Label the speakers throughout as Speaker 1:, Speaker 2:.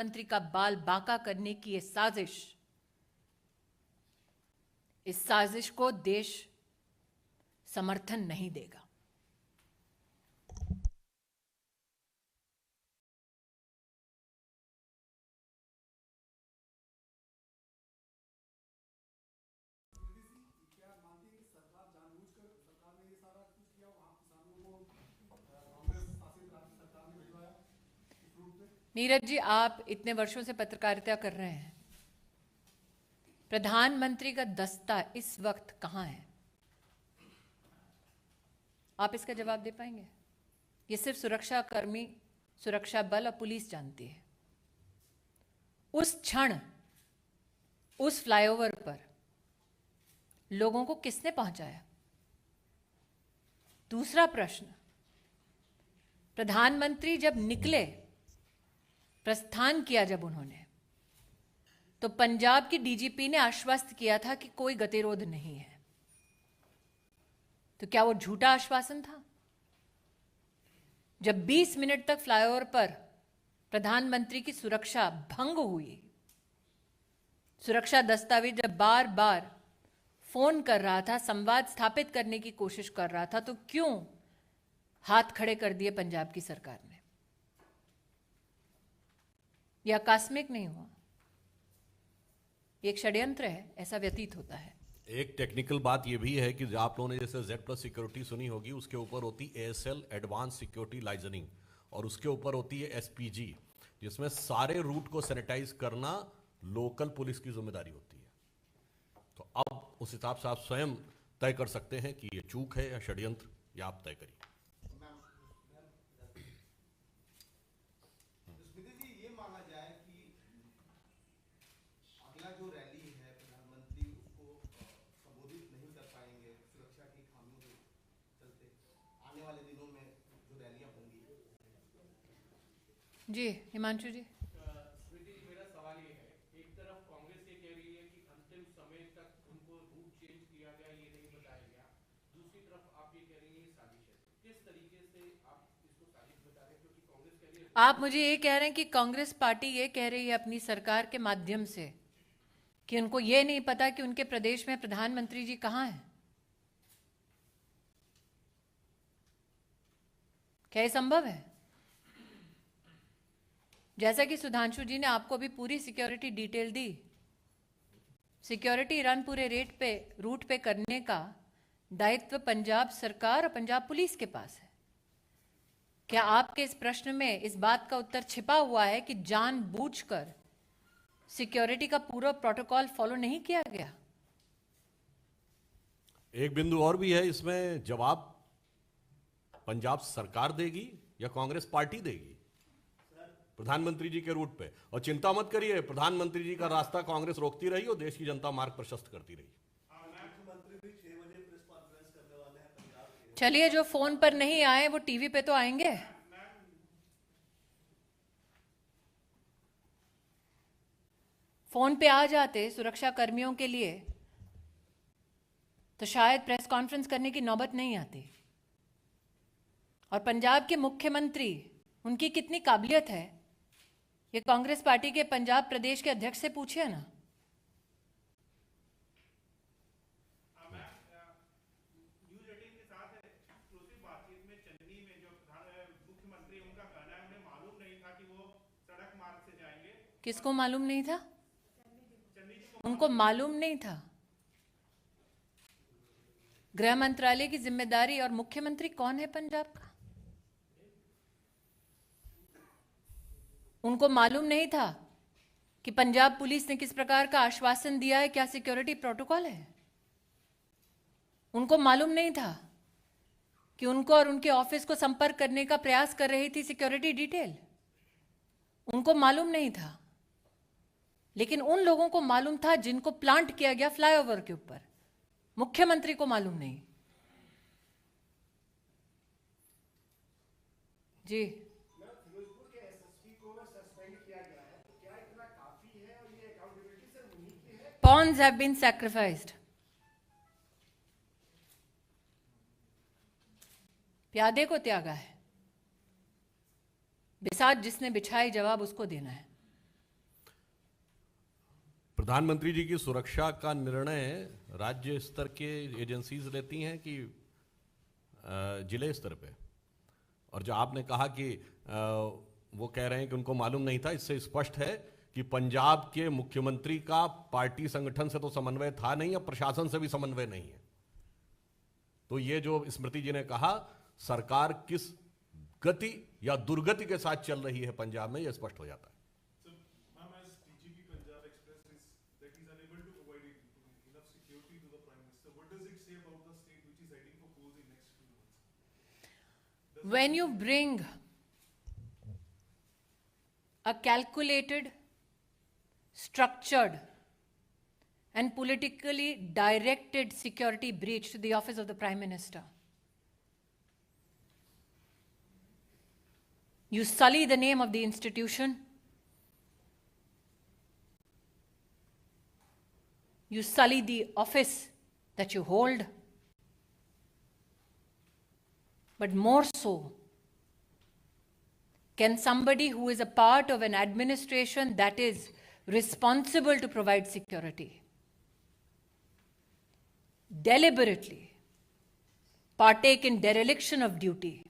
Speaker 1: मंत्री का बाल बांका करने की ये साजिश, इस साजिश को देश समर्थन नहीं देगा। नीरज जी, आप इतने वर्षों से पत्रकारिता कर रहे हैं, प्रधानमंत्री का दस्ता इस वक्त कहां है? आप इसका जवाब दे पाएंगे? ये सिर्फ सुरक्षा कर्मी, सुरक्षा बल और पुलिस जानती है। उस क्षण उस फ्लाईओवर पर लोगों को किसने पहुंचाया? दूसरा प्रश्न, प्रधानमंत्री जब निकले, प्रस्थान किया जब उन्होंने, तो पंजाब की डीजीपी ने आश्वस्त किया था कि कोई गतिरोध नहीं है। तो क्या वो झूठा आश्वासन था? जब 20 मिनट तक फ्लाईओवर पर प्रधानमंत्री की सुरक्षा भंग हुई, सुरक्षा दस्तावेज जब बार बार फोन कर रहा था, संवाद स्थापित करने की कोशिश कर रहा था, तो क्यों हाथ खड़े कर दिए पंजाब की सरकार ने? यह आकस्मिक नहीं हुआ, एक षड्यंत्र है, ऐसा व्यतीत होता है।
Speaker 2: एक टेक्निकल बात यह भी है कि आप लोगों ने जैसे Z+ सिक्योरिटी सुनी होगी, उसके ऊपर होती ASL एडवांस सिक्योरिटी लाइजनिंग, और उसके ऊपर होती है SPG, जिसमें सारे रूट को सैनिटाइज करना लोकल पुलिस की जिम्मेदारी होती है। तो अब उस हिसाब से आप स्वयं तय कर सकते हैं कि ये चूक है या षड्यंत्र, या आप तय करिए।
Speaker 3: जो रैली है, प्रधानमंत्री उसको संबोधित नहीं कर पाएंगे सुरक्षा की खामियों के चलते, आने वाले दिनों में जो रैलियां होंगी।
Speaker 1: जी हिमांशु जी।
Speaker 4: स्मृति जी, मेरा सवाल ये है, एक तरफ कांग्रेस ये कह रही है कि अंतिम समय तक उनको रूट चेंज किया गया, ये नहीं बताया गया, दूसरी तरफ आप ये कह रही हैं साजिश है। किस तरीके से आप इसको साजिश बता रहे हैं? क्योंकि कांग्रेस कह रही है,
Speaker 1: आप मुझे ये कह रहे हैं कि कांग्रेस पार्टी ये कह रही है अपनी सरकार के माध्यम से कि उनको ये नहीं पता कि उनके प्रदेश में प्रधानमंत्री जी कहां हैं? क्या ये संभव है? जैसा कि सुधांशु जी ने आपको भी पूरी सिक्योरिटी डिटेल दी, सिक्योरिटी रन पूरे रूट पे करने का दायित्व पंजाब सरकार और पंजाब पुलिस के पास है। क्या आपके इस प्रश्न में इस बात का उत्तर छिपा हुआ है कि जानबूझकर सिक्योरिटी का पूरा प्रोटोकॉल फॉलो नहीं किया गया?
Speaker 2: एक बिंदु और भी है इसमें, जवाब पंजाब सरकार देगी या कांग्रेस पार्टी देगी प्रधानमंत्री जी के रूट पे? और चिंता मत करिए, प्रधानमंत्री जी का रास्ता कांग्रेस रोकती रही और देश की जनता मार्ग प्रशस्त करती रही।
Speaker 1: चलिए, जो फोन पर नहीं आए वो टीवी पे तो आएंगे। फोन पे आ जाते सुरक्षा कर्मियों के लिए तो शायद प्रेस कॉन्फ्रेंस करने की नौबत नहीं आती। और पंजाब के मुख्यमंत्री, उनकी कितनी काबिलियत है, ये कांग्रेस पार्टी के पंजाब प्रदेश के अध्यक्ष से पूछिए ना। किसको मालूम नहीं था? उनको मालूम नहीं था। गृह मंत्रालय की जिम्मेदारी और मुख्यमंत्री कौन है पंजाब का? उनको मालूम नहीं था कि पंजाब पुलिस ने किस प्रकार का आश्वासन दिया है, क्या सिक्योरिटी प्रोटोकॉल है? उनको मालूम नहीं था कि उनको और उनके ऑफिस को संपर्क करने का प्रयास कर रही थी सिक्योरिटी डिटेल? उनको मालूम नहीं था। लेकिन उन लोगों को मालूम था जिनको प्लांट किया गया फ्लाईओवर के ऊपर, मुख्यमंत्री को मालूम नहीं। जी, pawns have been sacrificed. प्यादे को त्यागा है, बिसात जिसने बिछाई, जवाब उसको देना है।
Speaker 2: प्रधानमंत्री जी की सुरक्षा का निर्णय राज्य स्तर के एजेंसीज लेती हैं कि जिले स्तर पे? और जो आपने कहा कि वो कह रहे हैं कि उनको मालूम नहीं था, इससे स्पष्ट है कि पंजाब के मुख्यमंत्री का पार्टी संगठन से तो समन्वय था नहीं, अब प्रशासन से भी समन्वय नहीं है। तो ये जो स्मृति जी ने कहा, सरकार किस गति या दुर्गति के साथ चल रही है पंजाब में, यह स्पष्ट हो जाता है।
Speaker 1: When you bring a calculated, structured, and politically directed security breach to the office of the Prime Minister, you sully the name of the institution, you sully the office that you hold, but more so, can somebody who is a part of an administration that is responsible to provide security deliberately partake in dereliction of duty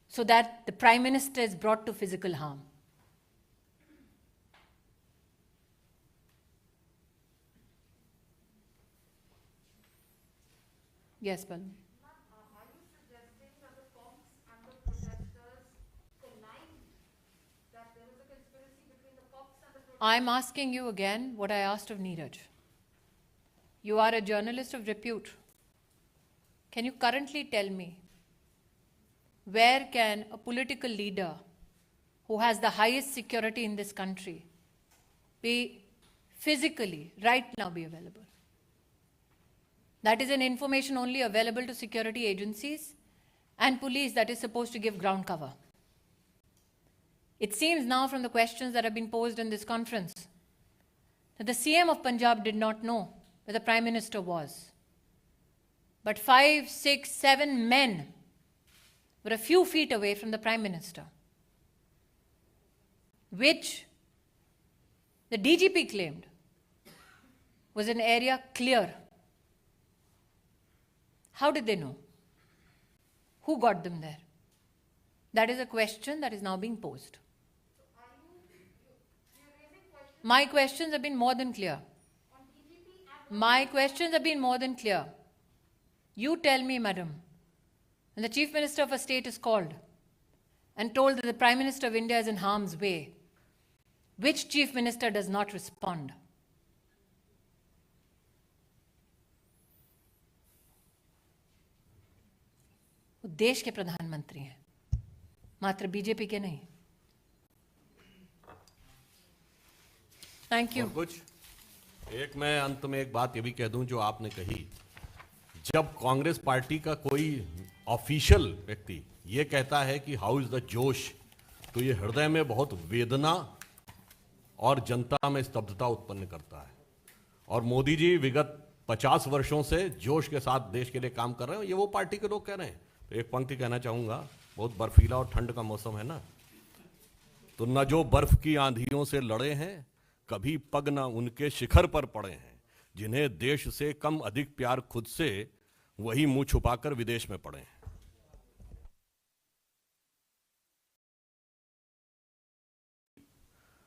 Speaker 1: so that the Prime Minister is brought to physical harm? Yes, Balu. I'm asking you again what I asked of Neeraj. You are a journalist of repute. Can you currently tell me where can a political leader who has the highest security in this country be physically right now be available? That is an information only available to security agencies and police that is supposed to give ground cover. It seems now from the questions that have been posed in this conference that the CM of Punjab did not know where the Prime Minister was. But 5, 6, 7 men were a few feet away from the Prime Minister, which the DGP claimed was an area clear. How did they know? Who got them there? That is a question that is now being posed. My questions have been more than clear. My questions have been more than clear. You tell me, madam, when the Chief Minister of a state is called and told that the Prime Minister of India is in harm's way, which Chief Minister does not respond? वो देश के प्रधानमंत्री हैं, मात्र BJP के नहीं। Thank you.
Speaker 2: कुछ एक मैं अंत में एक बात ये भी कह दूं जो आपने कही, जब कांग्रेस पार्टी का कोई ऑफिशियल व्यक्ति ये कहता है कि हाउ इज द जोश, तो ये हृदय में बहुत वेदना और जनता में स्तब्धता उत्पन्न करता है। और मोदी जी विगत 50 वर्षों से जोश के साथ देश के लिए काम कर रहे हैं, ये वो पार्टी के लोग कह रहे हैं। तो एक पंक्ति कहना चाहूंगा, बहुत बर्फीला और ठंड का मौसम है ना, तो न जो बर्फ की आंधियों से लड़े हैं, कभी पग न उनके शिखर पर पड़े हैं, जिन्हें देश से कम अधिक प्यार खुद से, वही मुंह छुपाकर विदेश में पड़े हैं।